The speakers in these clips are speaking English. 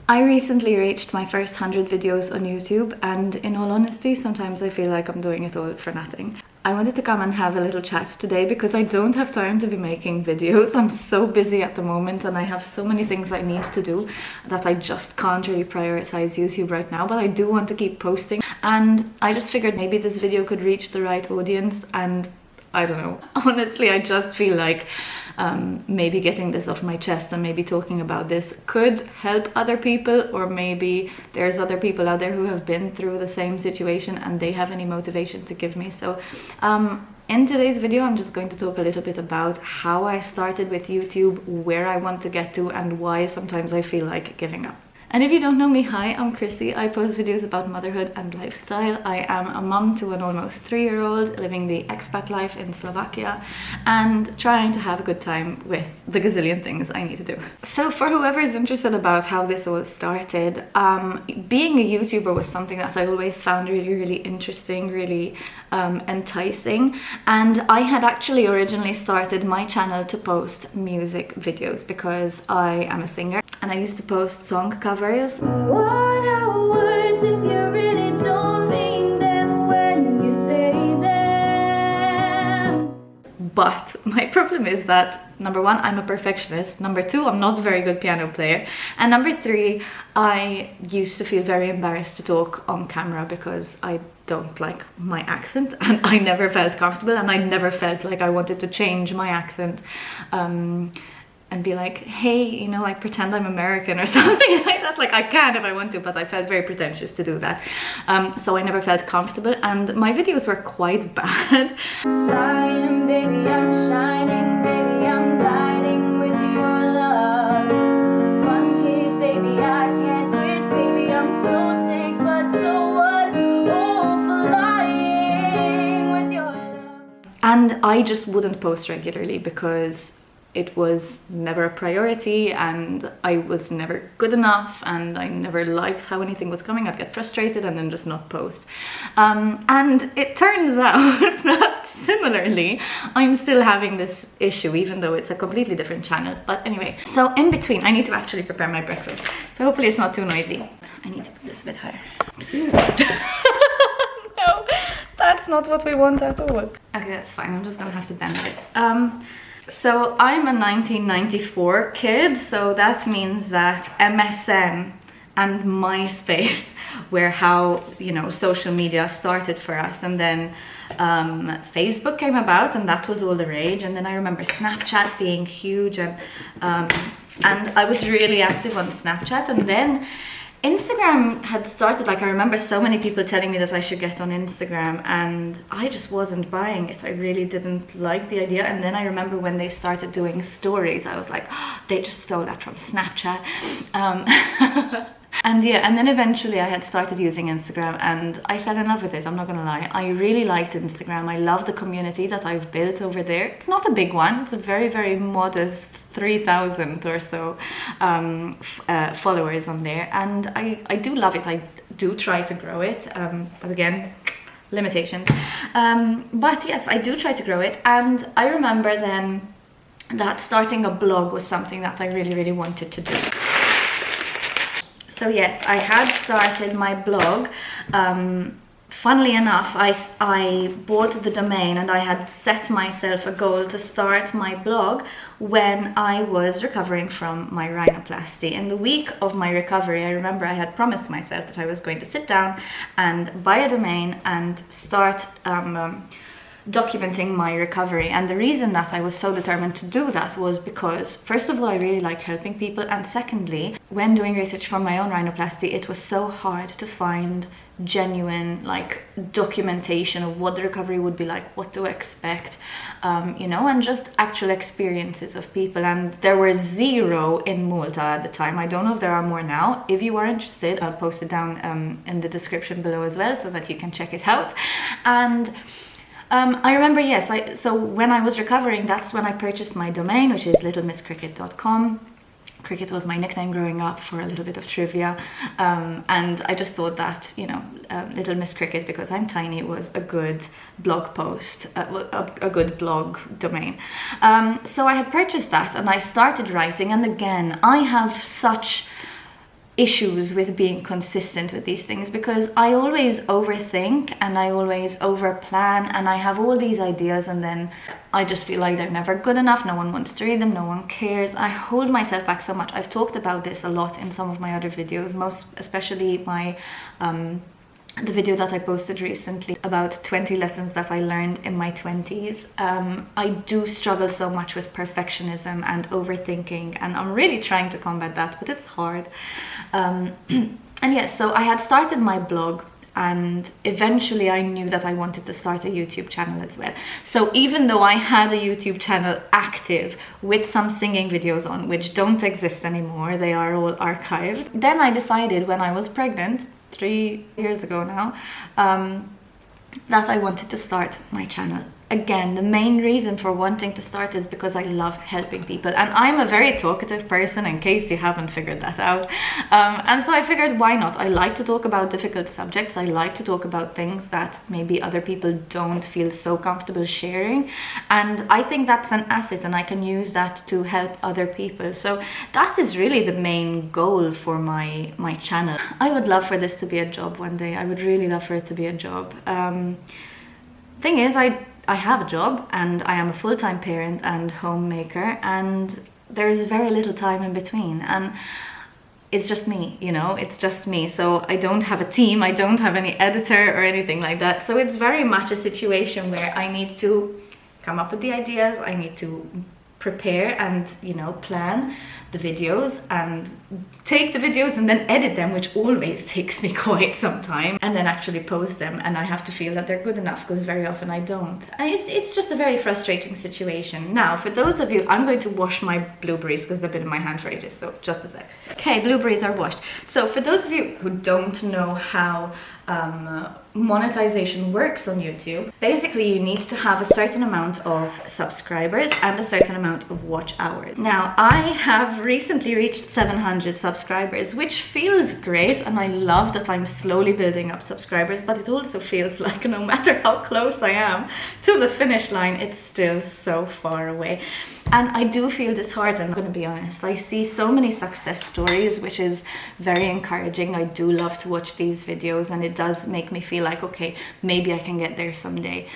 I recently reached my first 100 videos on YouTube, and in all honesty, sometimes I feel like I'm doing it all for nothing. I wanted to come and have a little chat today because I don't have time to be making videos. I'm so busy at the moment and I have so many things I need to do that I just can't really prioritize YouTube right now, but I do want to keep posting, and I just figured maybe this video could reach the right audience, and I don't know. Honestly, I just feel like maybe getting this off my chest and maybe talking about this could help other people, or maybe there's other people out there who have been through the same situation and they have any motivation to give me. So in today's video, I'm just going to talk a little bit about how I started with YouTube, where I want to get to, and why sometimes I feel like giving up. And if you don't know me, hi, I'm Chrissy. I post videos about motherhood and lifestyle. I am a mum to an almost 3-year-old living the expat life in Slovakia and trying to have a good time with the gazillion things I need to do. So for whoever is interested about how this all started, being a YouTuber was something that I always found really interesting, really enticing. And I had actually originally started my channel to post music videos because I am a singer and I used to post song covers. What are words if you really don't mean them when you say them? But my problem is that, number one, I'm a perfectionist. Number two, I'm not a very good piano player. And number three, I used to feel very embarrassed to talk on camera because I don't like my accent, and I never felt comfortable, and I never felt like I wanted to change my accent and be like, hey, you know, like pretend I'm American or something like that. Like I can if I want to, but I felt very pretentious to do that. So I never felt comfortable, and my videos were quite bad. Flying, baby, I'm shining, baby, I'm gliding with your love. One hit, baby, I can't quit, baby, I'm so sick, but so what? Oh, flying with your love. And I just wouldn't post regularly because it was never a priority, and I was never good enough, and I never liked how anything was coming. I'd get frustrated and then just not post. And it turns out that similarly, I'm still having this issue, even though it's a completely different channel. But anyway, so in between, I need to actually prepare my breakfast. So hopefully it's not too noisy. I need to put this a bit higher. No, that's not what we want at all. Okay, that's fine. I'm just gonna have to bend it. So I'm a 1994 kid, so that means that MSN and MySpace were how, you know, social media started for us, and then Facebook came about, and that was all the rage. And then I remember Snapchat being huge, and I was really active on Snapchat, and then Instagram had started. Like I remember so many people telling me that I should get on Instagram, and I just wasn't buying it. I really didn't like the idea. And then I remember when they started doing stories, I was like, oh, they just stole that from Snapchat. And yeah, and then eventually I had started using Instagram and I fell in love with it, I'm not gonna lie. I really liked Instagram. I love the community that I've built over there. It's not a big one, it's a very modest 3,000 or so followers on there, and I do love it. I do try to grow it, but again, limitations. But yes, I do try to grow it, and I remember then that starting a blog was something that I really wanted to do. So yes, I had started my blog. Funnily enough, I bought the domain, and I had set myself a goal to start my blog when I was recovering from my rhinoplasty. In the week of my recovery, I remember I had promised myself that I was going to sit down and buy a domain and start documenting my recovery. And the reason that I was so determined to do that was because, first of all, I really like helping people, and secondly, when doing research for my own rhinoplasty, it was so hard to find genuine like documentation of what the recovery would be like, what to expect, you know, and just actual experiences of people. And there were zero in Malta at the time. I don't know if there are more now. If you are interested, I'll post it down in the description below as well, so that you can check it out. And I remember, yes, so when I was recovering, that's when I purchased my domain, which is littlemisscricket.com. Cricket was my nickname growing up, for a little bit of trivia, and I just thought that, you know, Little Miss Cricket, because I'm tiny, was a good blog post, a good blog domain. So I had purchased that and I started writing, and again, I have such issues with being consistent with these things, because I always overthink and I always overplan, and I have all these ideas and then I just feel like they're never good enough. No one wants to read them, no one cares. I hold myself back so much. I've talked about this a lot in some of my other videos, most especially my the video that I posted recently about 20 lessons that I learned in my 20s. I do struggle so much with perfectionism and overthinking, and I'm really trying to combat that, but it's hard. And yes, so I had started my blog, and eventually I knew that I wanted to start a YouTube channel as well. So even though I had a YouTube channel active with some singing videos on, which don't exist anymore, they are all archived, then I decided when I was pregnant 3 years ago now, that I wanted to start my channel. Again, the main reason for wanting to start is because I love helping people, and I'm a very talkative person, in case you haven't figured that out. And so I figured, why not? I like to talk about difficult subjects. I like to talk about things that maybe other people don't feel so comfortable sharing, and I think that's an asset, and I can use that to help other people. So that is really the main goal for my channel. I would love for this to be a job one day. I would really love for it to be a job. Thing is, I have a job, and I am a full-time parent and homemaker, and there's very little time in between, and it's just me, you know, it's just me. So I don't have a team, I don't have any editor or anything like that. So it's very much a situation where I need to come up with the ideas, I need to prepare and, you know, plan the videos and take the videos and then edit them, which always takes me quite some time, and then actually post them, and I have to feel that they're good enough, because very often I don't. And it's just a very frustrating situation. Now, for those of you, I'm going to wash my blueberries because they've been in my hand for ages, so just a sec. Okay, blueberries are washed. So for those of you who don't know how monetization works on YouTube, basically you need to have a certain amount of subscribers and a certain amount of watch hours. Now, I have recently reached 700 subscribers, which feels great, and I love that I'm slowly building up subscribers, but it also feels like no matter how close I am to the finish line, it's still so far away. And I do feel disheartened, I'm going to be honest. I see so many success stories, which is very encouraging. I do love to watch these videos, and it does make me feel like, okay, maybe I can get there someday.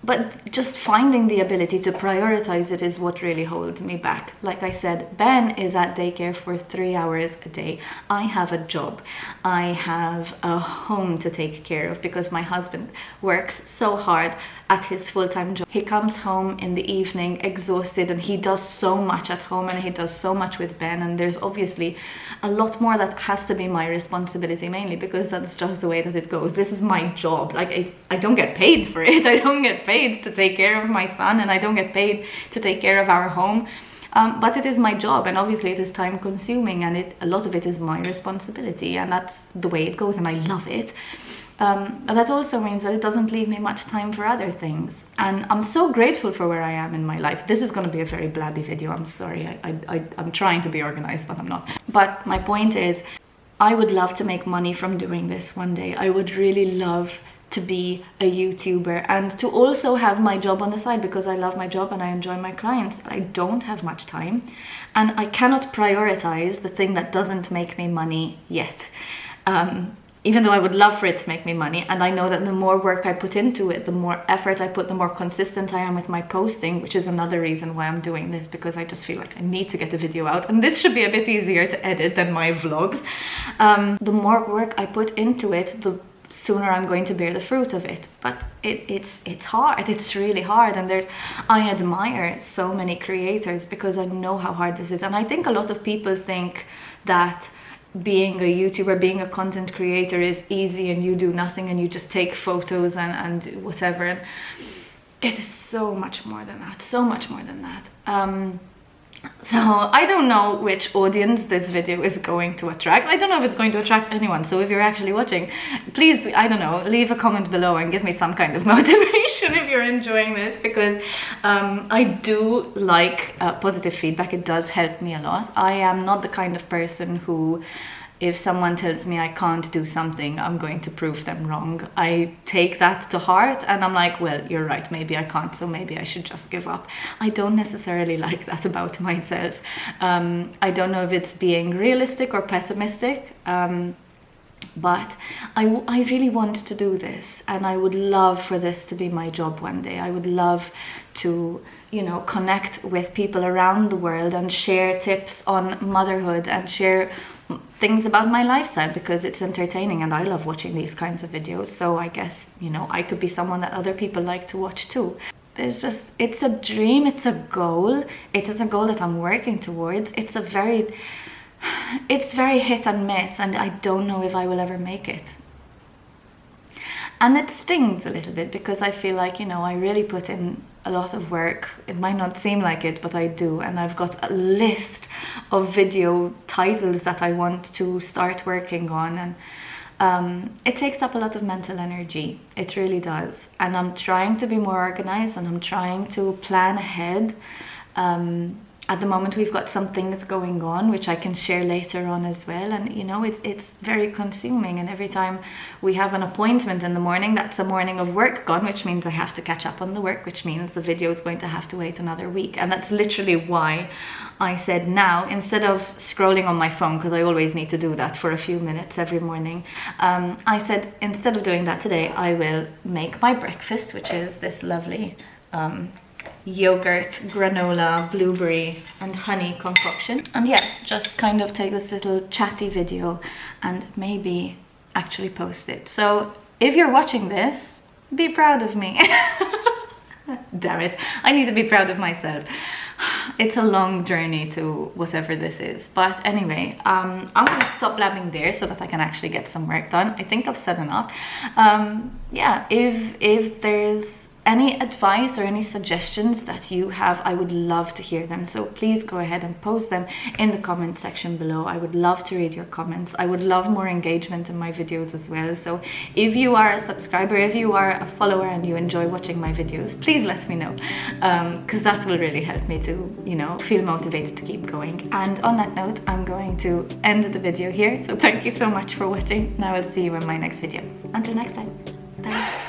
But just finding the ability to prioritize it is what really holds me back. Like I said, Ben is at daycare for 3 hours a day. I have a job. I have a home to take care of because my husband works so hard at his full-time job. He comes home in the evening exhausted, and he does so much at home, and he does so much with Ben, and there's obviously a lot more that has to be my responsibility, mainly because that's just the way that it goes. This is my job. Like, I don't get paid for it. I don't get paid to take care of my son, and I don't get paid to take care of our home. But it is my job, and obviously it is time consuming, and a lot of it is my responsibility, and that's the way it goes, and I love it. But that also means that it doesn't leave me much time for other things, and I'm so grateful for where I am in my life. This is going to be a very blabby video, I'm sorry. I'm trying to be organized, but I'm not. But my point is, I would love to make money from doing this one day. I would really love to be a YouTuber and to also have my job on the side, because I love my job and I enjoy my clients. I don't have much time, and I cannot prioritize the thing that doesn't make me money yet. Even though I would love for it to make me money, and I know that the more work I put into it, the more effort I put, the more consistent I am with my posting, which is another reason why I'm doing this, because I just feel like I need to get the video out, and this should be a bit easier to edit than my vlogs. The more work I put into it, the sooner I'm going to bear the fruit of it. But it's hard, it's really hard, and I admire so many creators because I know how hard this is. And I think a lot of people think that being a YouTuber, being a content creator is easy and you do nothing and you just take photos and whatever. And it is so much more than that, so much more than that. So I don't know which audience this video is going to attract. I don't know if it's going to attract anyone. So if you're actually watching, please, I don't know, leave a comment below and give me some kind of motivation if you're enjoying this, because I do like positive feedback. It does help me a lot. I am not the kind of person who if someone tells me I can't do something, I'm going to prove them wrong. I take that to heart and I'm like, well, you're right, maybe I can't, so maybe I should just give up. I don't necessarily like that about myself. I don't know if it's being realistic or pessimistic, but I really want to do this, and I would love for this to be my job one day. I would love to, you know, connect with people around the world and share tips on motherhood and share things about my lifestyle, because it's entertaining and I love watching these kinds of videos. So I guess, you know, I could be someone that other people like to watch too. There's just, it's a dream, it's a goal. It is a goal that I'm working towards. It's very hit and miss, and I don't know if I will ever make it. And it stings a little bit because I feel like, you know, I really put in a lot of work. It might not seem like it, but I do. And I've got a list of video titles that I want to start working on. And it takes up a lot of mental energy. It really does. And I'm trying to be more organized, and I'm trying to plan ahead. At the moment we've got some things going on which I can share later on as well, and you know, it's very consuming, and every time we have an appointment in the morning, that's a morning of work gone, which means I have to catch up on the work, which means the video is going to have to wait another week. And that's literally why I said now, instead of scrolling on my phone, because I always need to do that for a few minutes every morning, I said instead of doing that today, I will make my breakfast, which is this lovely yogurt, granola, blueberry and honey concoction. And yeah, just kind of take this little chatty video and maybe actually post it. So if you're watching this, be proud of me. Damn it, I need to be proud of myself. It's a long journey to whatever this is. But anyway, I'm gonna stop blabbing there so that I can actually get some work done. I think I've said enough. Yeah, if there's any advice or any suggestions that you have, I would love to hear them. So please go ahead and post them in the comment section below. I would love to read your comments. I would love more engagement in my videos as well. So if you are a subscriber, if you are a follower and you enjoy watching my videos, please let me know, because that will really help me to, you know, feel motivated to keep going. And on that note, I'm going to end the video here. So thank you so much for watching, and I will see you in my next video. Until next time, bye.